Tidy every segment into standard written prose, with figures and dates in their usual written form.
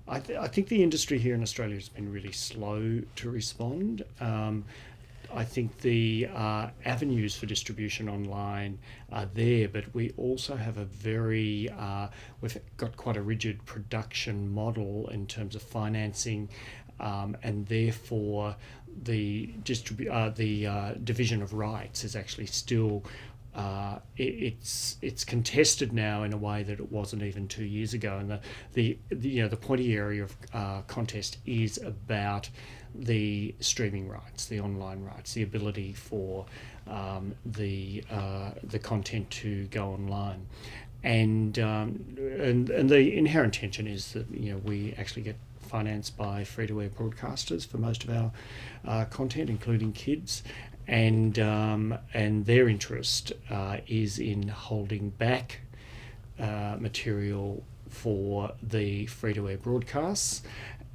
I think the industry here in Australia has been really slow to respond. I think the avenues for distribution online are there, but we also have we've got quite a rigid production model in terms of financing, and therefore the division of rights is actually still it's contested now in a way that it wasn't even 2 years ago, and the pointy area of contest is about the streaming rights, the online rights, the ability for the content to go online, and the inherent tension is that we actually get financed by free-to-air broadcasters for most of our content, including kids, and their interest is in holding back material for the free-to-air broadcasts,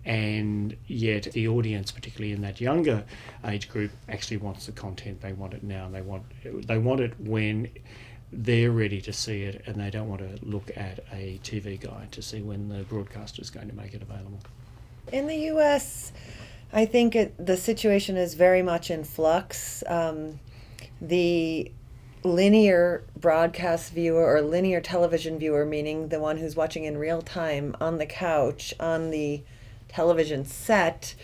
and yet the audience, particularly in that younger age group, actually wants the content. They want it now, and they want it when they're ready to see it, and they don't want to look at a TV guide to see when the broadcaster is going to make it available. In the U.S., I think the situation is very much in flux. The linear broadcast viewer or linear television viewer, meaning the one who's watching in real time on the couch, on the television set,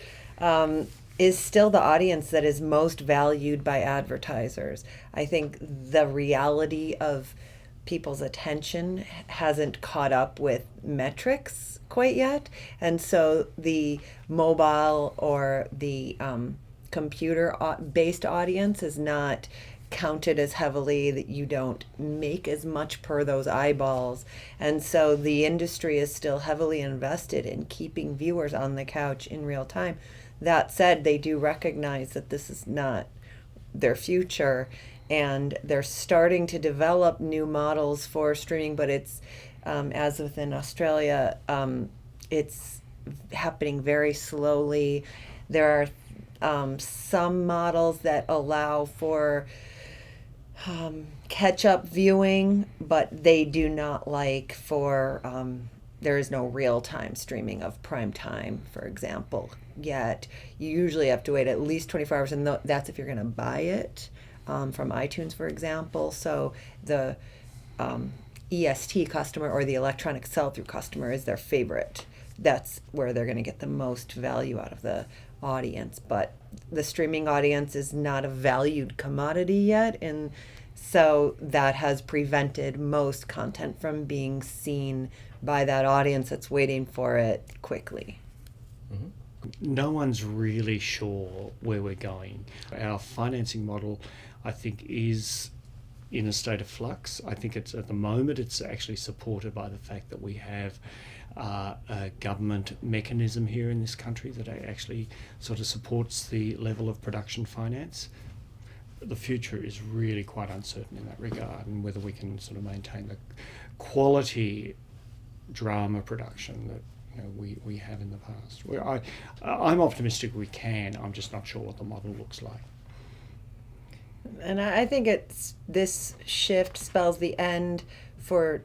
is still the audience that is most valued by advertisers. I think the reality of people's attention hasn't caught up with metrics quite yet. And so the mobile or the computer based audience is not counted as heavily, that you don't make as much per those eyeballs. And so the industry is still heavily invested in keeping viewers on the couch in real time. That said, they do recognize that this is not their future, and they're starting to develop new models for streaming, but it's as within Australia, it's happening very slowly. There are some models that allow for catch-up viewing, but they do not like for there is no real-time streaming of prime time, for example, yet. You usually have to wait at least 24 hours, and that's if you're going to buy it from iTunes, for example. So the EST customer, or the electronic sell-through customer, is their favorite. That's where they're going to get the most value out of the audience. But the streaming audience is not a valued commodity yet, and so that has prevented most content from being seen by that audience that's waiting for it quickly. Mm-hmm. No one's really sure where we're going. Our financing model, I think, is in a state of flux. I think it's at the moment it's actually supported by the fact that we have a government mechanism here in this country that actually sort of supports the level of production finance. The future is really quite uncertain in that regard, and whether we can sort of maintain the quality drama production that we have in the past. I'm optimistic we can. I'm just not sure what the model looks like. And I think this shift spells the end for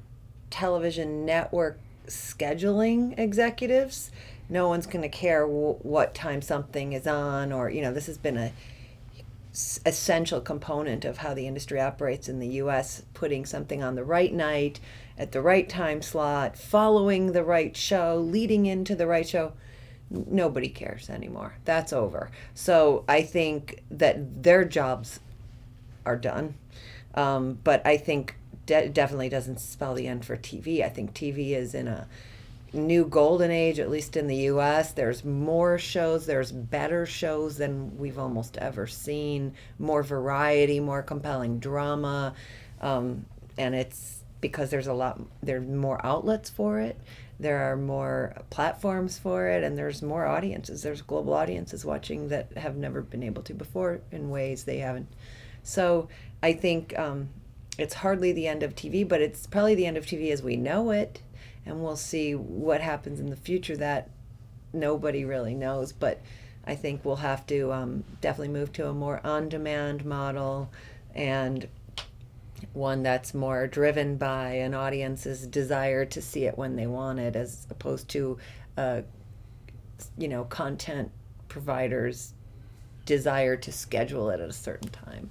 television network scheduling executives. No one's going to care what time something is on, or this has been a essential component of how the industry operates in the US, putting something on the right night at the right time slot, following the right show, leading into the right show. Nobody cares anymore. That's over. So I think that their jobs are done, but I think definitely doesn't spell the end for TV. I think TV is in a new golden age, at least in the US. There's more shows, there's better shows than we've almost ever seen, more variety, more compelling drama, and it's because there's more outlets for it, there are more platforms for it, and there's more audiences. There's global audiences watching that have never been able to before in ways they haven't. So I think it's hardly the end of TV, but it's probably the end of TV as we know it. And we'll see what happens in the future that nobody really knows. But I think we'll have to definitely move to a more on-demand model, and one that's more driven by an audience's desire to see it when they want it, as opposed to content providers' desire to schedule it at a certain time.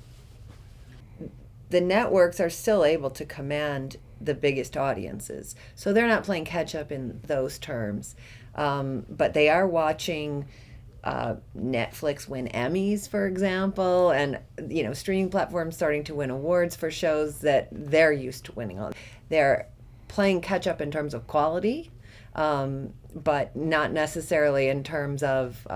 The networks are still able to command the biggest audiences, so they're not playing catch up in those terms, but they are watching Netflix win Emmys, for example, and streaming platforms starting to win awards for shows that they're used to winning on. They're playing catch up in terms of quality, but not necessarily in terms of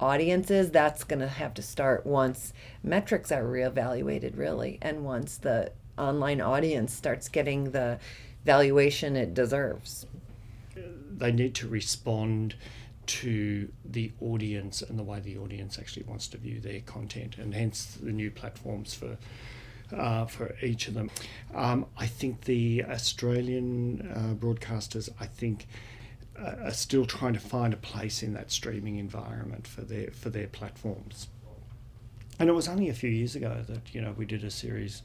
audiences. That's going to have to start once metrics are reevaluated, really, and once the online audience starts getting the valuation it deserves. They need to respond to the audience and the way the audience actually wants to view their content, and hence the new platforms for each of them. I think the Australian broadcasters, are still trying to find a place in that streaming environment for their platforms. And it was only a few years ago that we did a series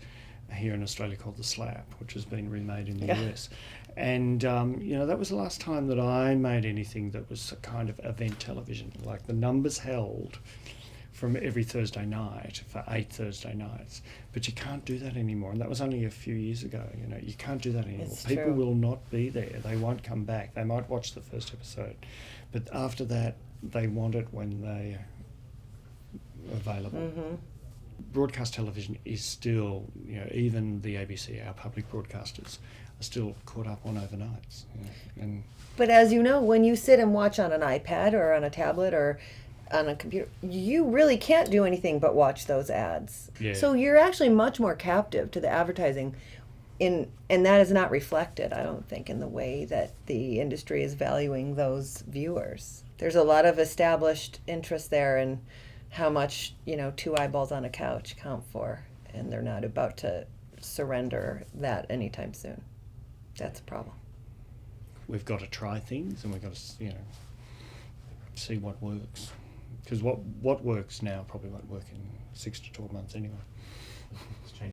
here in Australia called The Slap, which has been remade in the US. And that was the last time that I made anything that was a kind of event television. Like, the numbers held from every Thursday night for 8 Thursday nights, but you can't do that anymore. And that was only a few years ago. You can't do that anymore. It's People true. will not be there. They won't come back. They might watch the first episode, but after that, they want it when they're available. Mm-hmm. Broadcast television is still, even the ABC, our public broadcasters, are still caught up on overnights. And But as you know, when you sit and watch on an iPad or on a tablet or on a computer, you really can't do anything but watch those ads. Yeah. So you're actually much more captive to the advertising, and that is not reflected, I don't think, in the way that the industry is valuing those viewers. There's a lot of established interest there in how much, two eyeballs on a couch count for, and they're not about to surrender that anytime soon. That's a problem. we've got to try things, and we've got to, see what works. Because what works now probably won't work in 6 to 12 months anyway.